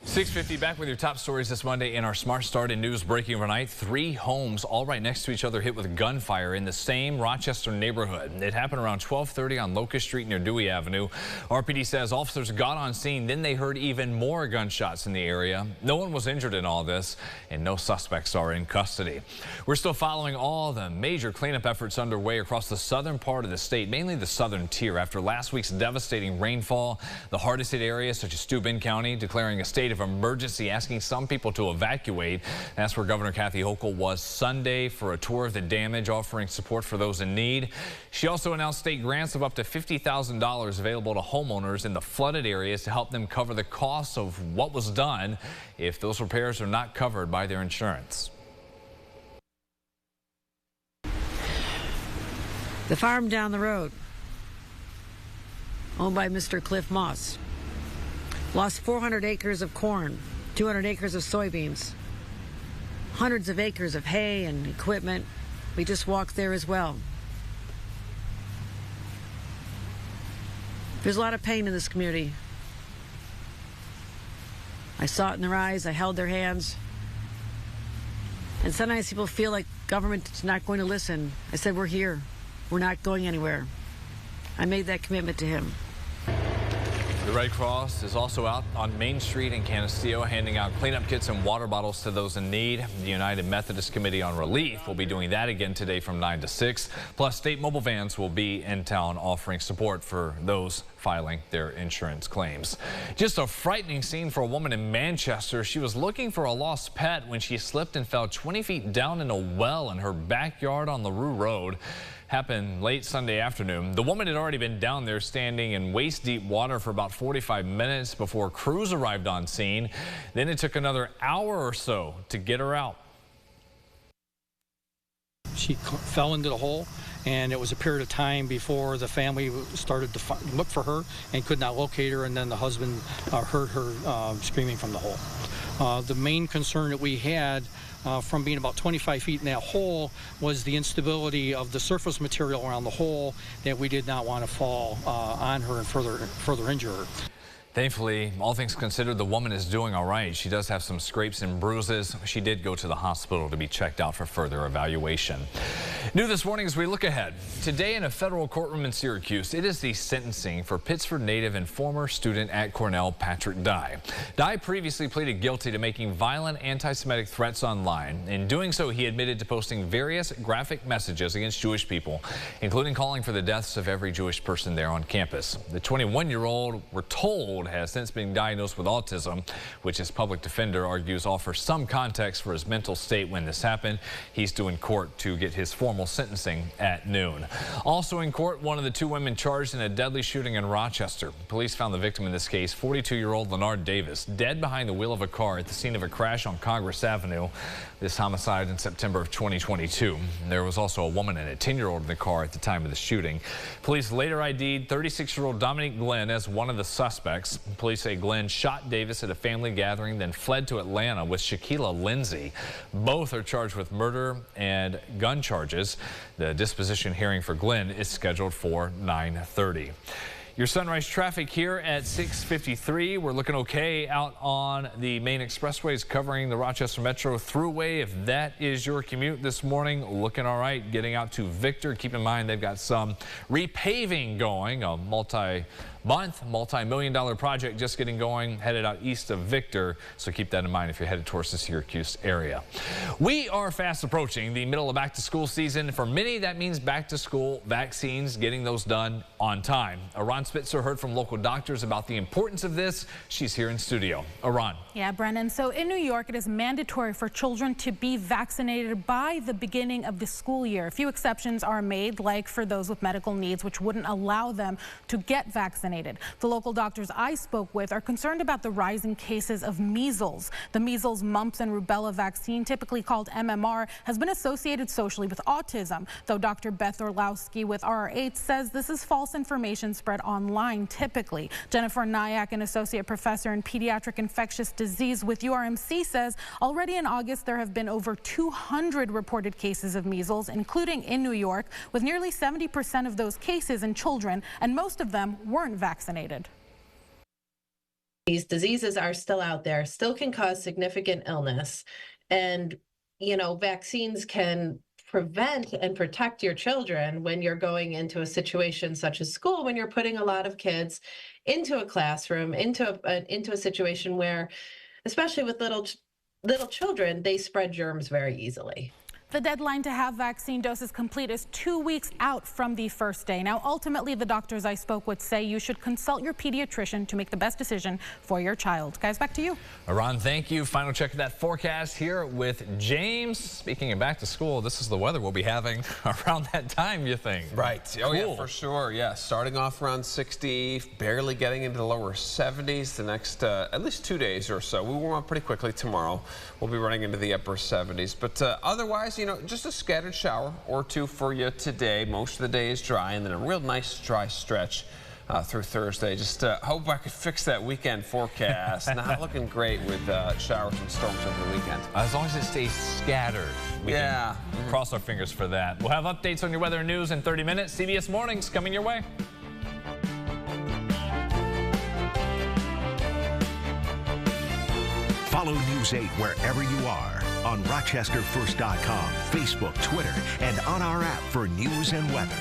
6:50 back with your top stories this Monday in our Smart Start and news breaking overnight. 3 homes all right next to each other hit with gunfire in the same Rochester neighborhood. It happened around 12:30 on Locust Street near Dewey Avenue. RPD says officers got on scene, then they heard even more gunshots in the area. No one was injured in all this, and no suspects are in custody. We're still following all the major cleanup efforts underway across the southern part of the state, mainly the southern tier, after last week's devastating rainfall. The hardest hit areas such as Steuben County declaring a state of emergency, asking some people to evacuate. That's where Governor Kathy Hochul was Sunday for a tour of the damage, offering support for those in need. She also announced state grants of up to $50,000 available to homeowners in the flooded areas to help them cover the costs of what was done if those repairs are not covered by their insurance. The farm down the road, owned by Mr. Cliff Moss, lost 400 acres of corn, 200 acres of soybeans, hundreds of acres of hay and equipment. We just walked there as well. There's a lot of pain in this community. I saw it in their eyes. I held their hands. And sometimes people feel like government is not going to listen. I said, we're here. We're not going anywhere. I made that commitment to him. The Red Cross is also out on Main Street in Canisteo handing out cleanup kits and water bottles to those in need. The United Methodist Committee on Relief will be doing that again today from 9 to 6. Plus, state mobile vans will be in town offering support for those filing their insurance claims. Just a frightening scene for a woman in Manchester. She was looking for a lost pet when she slipped and fell 20 feet down in a well in her backyard on LaRue Road. Happened late Sunday afternoon. The woman had already been down there standing in waist-deep water for about 45 minutes before crews arrived on scene. Then it took another hour or so to get her out. She fell into the hole, and it was a period of time before the family started to look for her and could not locate her, and then the husband heard her screaming from the hole. The main concern that we had from being about 25 feet in that hole was the instability of the surface material around the hole, that we did not want to fall on her and further injure her. Thankfully, all things considered, the woman is doing all right. She does have some scrapes and bruises. She did go to the hospital to be checked out for further evaluation. New this morning as we look ahead. Today in a federal courtroom in Syracuse, it is the sentencing for Pittsford native and former student at Cornell, Patrick Dye. Dye previously pleaded guilty to making violent anti-Semitic threats online. In doing so, he admitted to posting various graphic messages against Jewish people, including calling for the deaths of every Jewish person there on campus. The 21-year-old, we're told, has since been diagnosed with autism, which his public defender argues offers some context for his mental state when this happened. He's due in court to get his formal sentencing at noon. Also in court, one of the 2 women charged in a deadly shooting in Rochester. Police found the victim in this case, 42-year-old Leonard Davis, dead behind the wheel of a car at the scene of a crash on Congress Avenue. This homicide in September of 2022. There was also a woman and a 10-year-old in the car at the time of the shooting. Police later ID'd 36-year-old Dominique Glenn as one of the suspects. Police say Glenn shot Davis at a family gathering, then fled to Atlanta with Shaquila Lindsay. Both are charged with murder and gun charges. The disposition hearing for Glenn is scheduled for 9:30. Your sunrise traffic here at 6:53. We're looking okay out on the main expressways covering the Rochester Metro Thruway. If that is your commute this morning, looking all right. Getting out to Victor. Keep in mind they've got some repaving going, a multi-million-dollar project just getting going, headed out east of Victor. So keep that in mind if you're headed towards the Syracuse area. We are fast approaching the middle of back-to-school season. For many, that means back-to-school vaccines, getting those done on time. Aron Spitzer heard from local doctors about the importance of this. She's here in studio. Aron. Yeah, Brennan. So in New York, it is mandatory for children to be vaccinated by the beginning of the school year. A few exceptions are made, like for those with medical needs, which wouldn't allow them to get vaccinated. The local doctors I spoke with are concerned about the rising cases of measles. The measles, mumps, and rubella vaccine, typically called MMR, has been associated socially with autism, though Dr. Beth Orlowski with RR8 says this is false information spread online typically. Jennifer Nyack, an associate professor in pediatric infectious disease with URMC, says already in August there have been over 200 reported cases of measles, including in New York, with nearly 70% of those cases in children, and most of them weren't vaccinated. These diseases are still out there, still can cause significant illness. And, vaccines can prevent and protect your children when you're going into a situation such as school, when you're putting a lot of kids into a classroom, into a situation where, especially with little children, they spread germs very easily. The deadline to have vaccine doses complete is 2 weeks out from the first day. Now, ultimately, the doctors I spoke with say you should consult your pediatrician to make the best decision for your child. Guys, back to you. Ron, thank you. Final check of that forecast here with James. Speaking of back to school, this is the weather we'll be having around that time, you think? Right. Oh, cool. Yeah, for sure. Yeah, starting off around 60, barely getting into the lower 70s the next at least 2 days or so. We warm up pretty quickly tomorrow. We'll be running into the upper 70s. But otherwise, just a scattered shower or two for you today. Most of the day is dry, and then a real nice dry stretch through Thursday. Just hope I could fix that weekend forecast. Not looking great with showers and storms over the weekend. As long as it stays scattered, we can cross our fingers for that. We'll have updates on your weather and news in 30 minutes. CBS Mornings coming your way. Follow News 8 wherever you are on RochesterFirst.com, Facebook, Twitter, and on our app for news and weather.